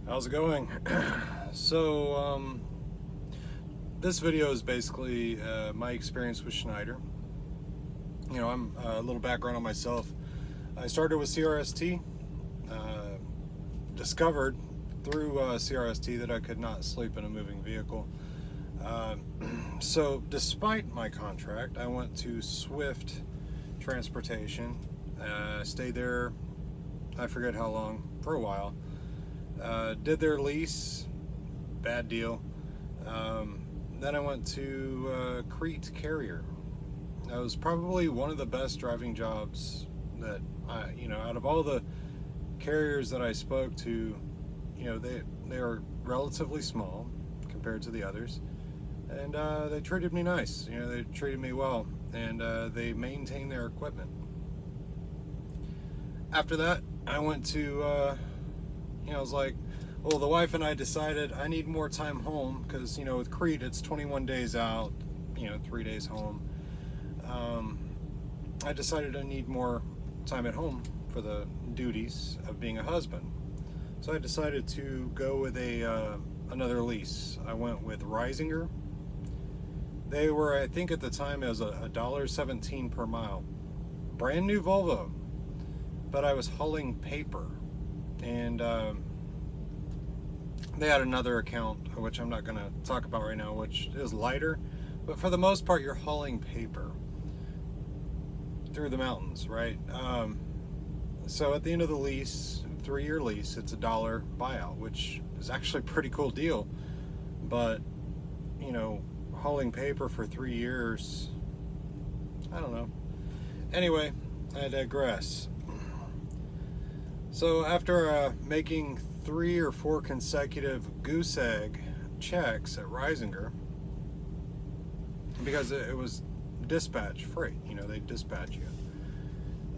How's it going? So, this video is basically my experience with Schneider. I'm a little background on myself. I started with CRST, discovered through CRST that I could not sleep in a moving vehicle. So, despite my contract, I went to Swift Transportation, stayed there, I forget how long, for a while. Did their lease, bad deal. Then I went to Crete Carrier. That was probably one of the best driving jobs that out of all the carriers that I spoke to, they are relatively small compared to the others, and they treated me nice. They treated me well, and they maintained their equipment. After that, I went to I was like, well, the wife and I decided I need more time home because, with Crete, it's 21 days out, 3 days home. I decided I need more time at home for the duties of being a husband. So I decided to go with another lease. I went with Reisinger. They were, I think at the time, it was $1.17 per mile. Brand new Volvo. But I was hauling paper. And they had another account, which I'm not going to talk about right now, which is lighter. But for the most part, you're hauling paper through the mountains, right? So at the end of the lease, 3-year lease, it's $1 buyout, which is actually a pretty cool deal. But, hauling paper for 3 years, I don't know. Anyway, I digress. So after making 3 or 4 consecutive goose egg checks at Reisinger, because it was dispatch freight, they dispatch you,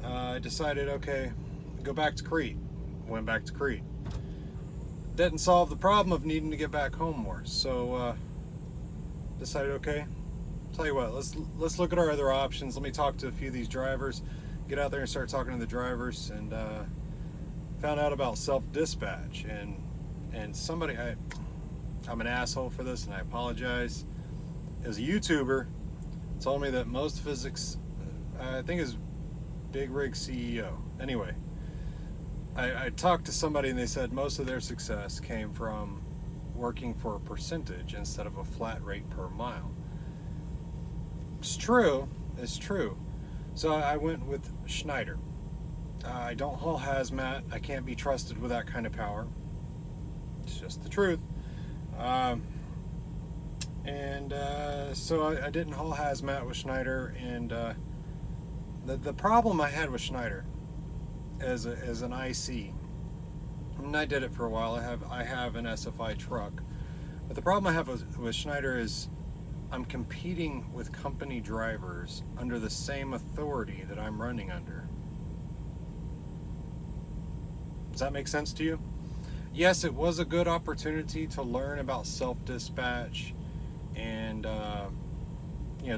I decided, okay, go back to Crete. Went back to Crete. Didn't solve the problem of needing to get back home more, so decided, okay, tell you what, let's look at our other options. Let me talk to a few of these drivers, get out there and start talking to the drivers, and found out about self-dispatch, and somebody, I'm an asshole for this and I apologize, as a YouTuber, told me that most physics, I think is Big Rig CEO. Anyway, I talked to somebody and they said most of their success came from working for a percentage instead of a flat rate per mile. It's true. So I went with Schneider. I don't haul hazmat. I can't be trusted with that kind of power. It's just the truth. So I didn't haul hazmat with Schneider, and the problem I had with Schneider as an IC, and I did it for a while. I have an SFI truck, but the problem I have with Schneider is I'm competing with company drivers under the same authority that I'm running under. Does that make sense to you? Yes, it was a good opportunity to learn about self-dispatch and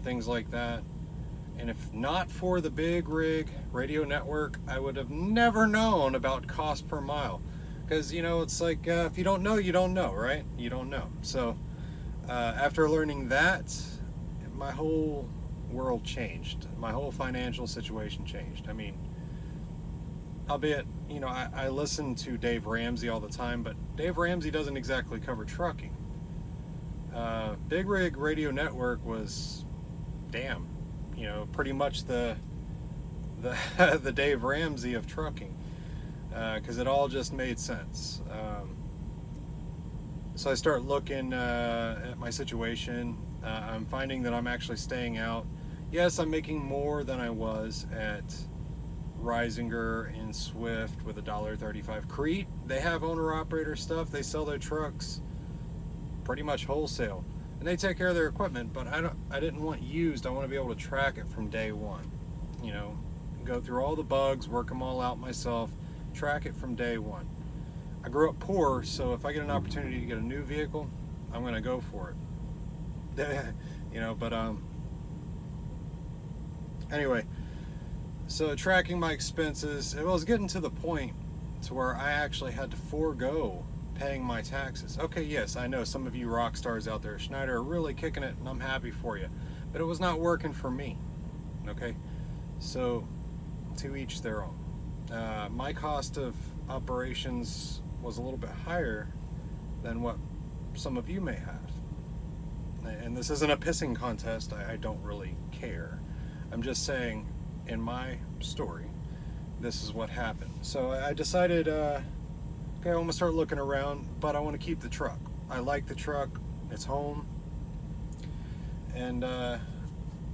things like that. And if not for the Big Rig radio network, I would have never known about cost per mile. Because, it's like, if you don't know, you don't know, right? You don't know. So after learning that, my whole world changed. My whole financial situation changed. I mean, albeit, I listen to Dave Ramsey all the time, but Dave Ramsey doesn't exactly cover trucking. Big Rig Radio Network was, pretty much the the Dave Ramsey of trucking, because it all just made sense. So I start looking at my situation. I'm finding that I'm actually staying out. Yes, I'm making more than I was at Reisinger and Swift with $1.35. Crete, they have owner-operator stuff. They sell their trucks pretty much wholesale, and they take care of their equipment. But I didn't want used. I want to be able to track it from day one. Go through all the bugs, work them all out myself, track it from day one. I grew up poor, so if I get an opportunity to get a new vehicle, I'm going to go for it. But anyway. So tracking my expenses, it was getting to the point to where I actually had to forego paying my taxes. Okay, yes, I know some of you rock stars out there, Schneider, are really kicking it, and I'm happy for you. But it was not working for me. Okay, so to each their own. My cost of operations was a little bit higher than what some of you may have. And this isn't a pissing contest. I don't really care. I'm just saying, in my story, this is what happened. So I decided, okay, I want to start looking around, but I want to keep the truck. I like the truck. It's home. And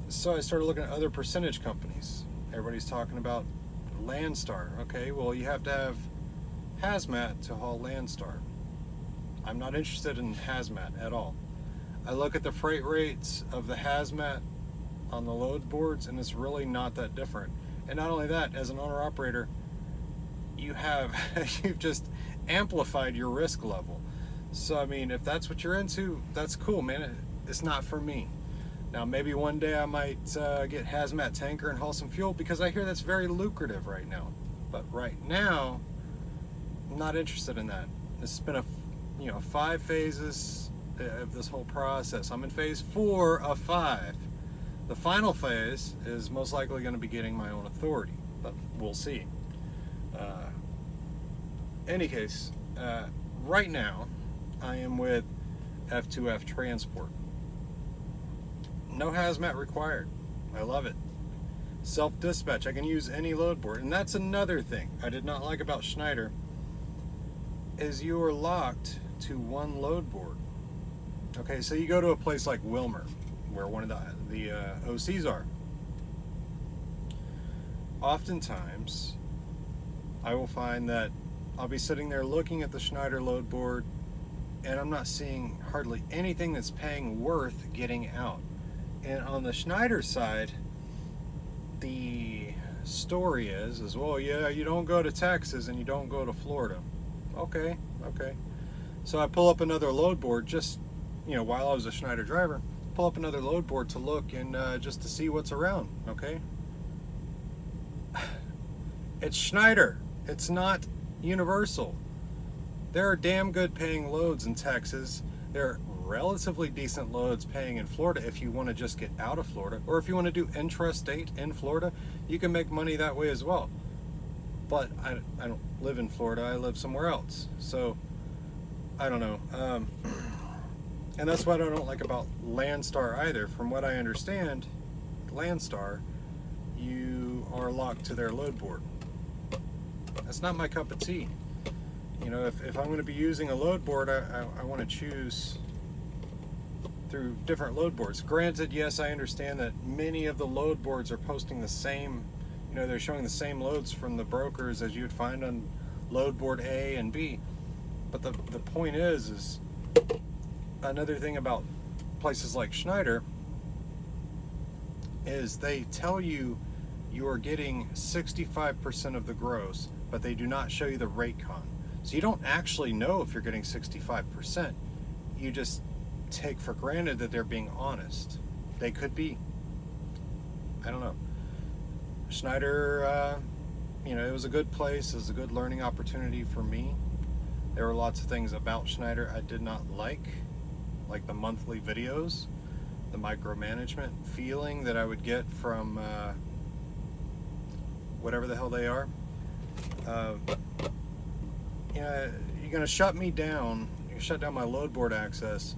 so I started looking at other percentage companies. Everybody's talking about Landstar. Okay, well, you have to have hazmat to haul Landstar. I'm not interested in hazmat at all. I look at the freight rates of the hazmat on the load boards, and it's really not that different. And not only that, as an owner-operator, you've just amplified your risk level. So, I mean, if that's what you're into, that's cool, man. It's not for me. Now, maybe one day I might get hazmat tanker and haul some fuel, because I hear that's very lucrative right now. But right now, I'm not interested in that. It's been 5 phases of this whole process. I'm in phase 4 of 5. The final phase is most likely going to be getting my own authority, but we'll see. Any case, right now I am with F2F Transport. No hazmat required. I love it. Self-dispatch. I can use any load board. And that's another thing I did not like about Schneider, is you are locked to one load board. Okay, so you go to a place like Wilmer, where one of the OCs are. Oftentimes, I will find that I'll be sitting there looking at the Schneider load board, and I'm not seeing hardly anything that's paying worth getting out. And on the Schneider side, the story is well, yeah, you don't go to Texas and you don't go to Florida. Okay. So I pull up another load board just, while I was a Schneider driver, pull up another load board to look and just to see what's around, okay? It's Schneider. It's not Universal. There are damn good paying loads in Texas. There are relatively decent loads paying in Florida if you want to just get out of Florida, or if you want to do intrastate in Florida, you can make money that way as well. But I don't live in Florida. I live somewhere else. So I don't know. And that's what I don't like about Landstar either. From what I understand, Landstar, you are locked to their load board. That's not my cup of tea. If I'm going to be using a load board, I want to choose through different load boards. Granted, yes, I understand that many of the load boards are posting the same, they're showing the same loads from the brokers as you'd find on load board A and B. But the point is another thing about places like Schneider is they tell you are getting 65% of the gross, but they do not show you the rate con. So you don't actually know if you're getting 65%. You just take for granted that they're being honest. They could be. I don't know. Schneider, it was a good place. It was a good learning opportunity for me. There were lots of things about Schneider I did not like the monthly videos, the micromanagement feeling that I would get from whatever the hell they are. You're going to shut me down. You're going to shut down my load board access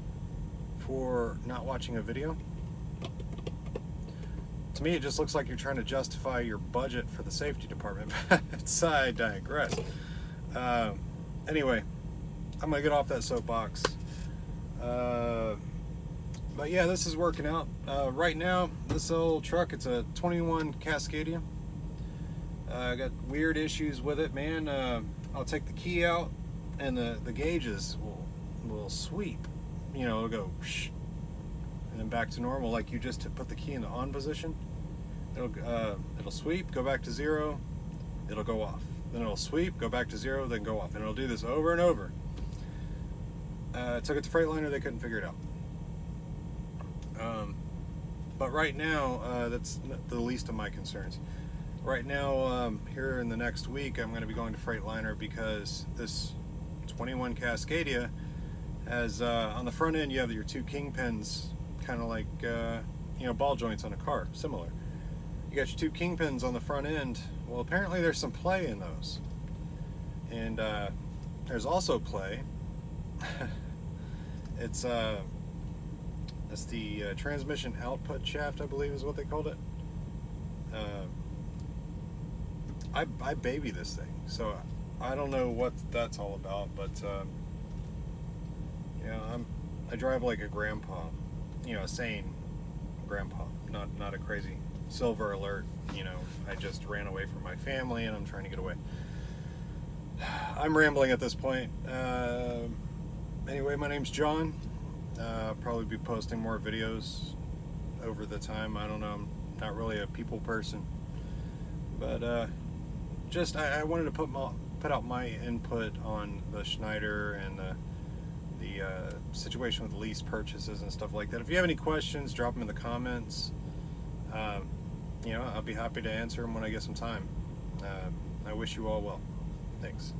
for not watching a video. To me, it just looks like you're trying to justify your budget for the safety department. But I digress. Anyway, I'm going to get off that soapbox. But yeah, this is working out. Right now, this old truck, it's a 21 Cascadia. I got weird issues with it, man. I'll take the key out and the gauges will sweep. It'll go shh, and then back to normal, like you just put the key in the on position. It'll sweep, go back to 0, it'll go off. Then it'll sweep, go back to 0, then go off. And it'll do this over and over. Took it to Freightliner, they couldn't figure it out. But right now, that's the least of my concerns. Right now, here in the next week, I'm going to be going to Freightliner because this 21 Cascadia has on the front end you have your two kingpins, kind of like ball joints on a car, similar. You got your two kingpins on the front end. Well, apparently there's some play in those, and there's also play. It's the transmission output shaft, I believe is what they called it. I baby this thing, so I don't know what that's all about, but I drive like a grandpa, a sane grandpa, not a crazy silver alert. I just ran away from my family and I'm trying to get away. I'm rambling at this point. Anyway, my name's John. I'll probably be posting more videos over the time. I don't know, I'm not really a people person, but I wanted to put out my input on the Schneider and the situation with lease purchases and stuff like that. If you have any questions, drop them in the comments. I'll be happy to answer them when I get some time. I wish you all well. Thanks.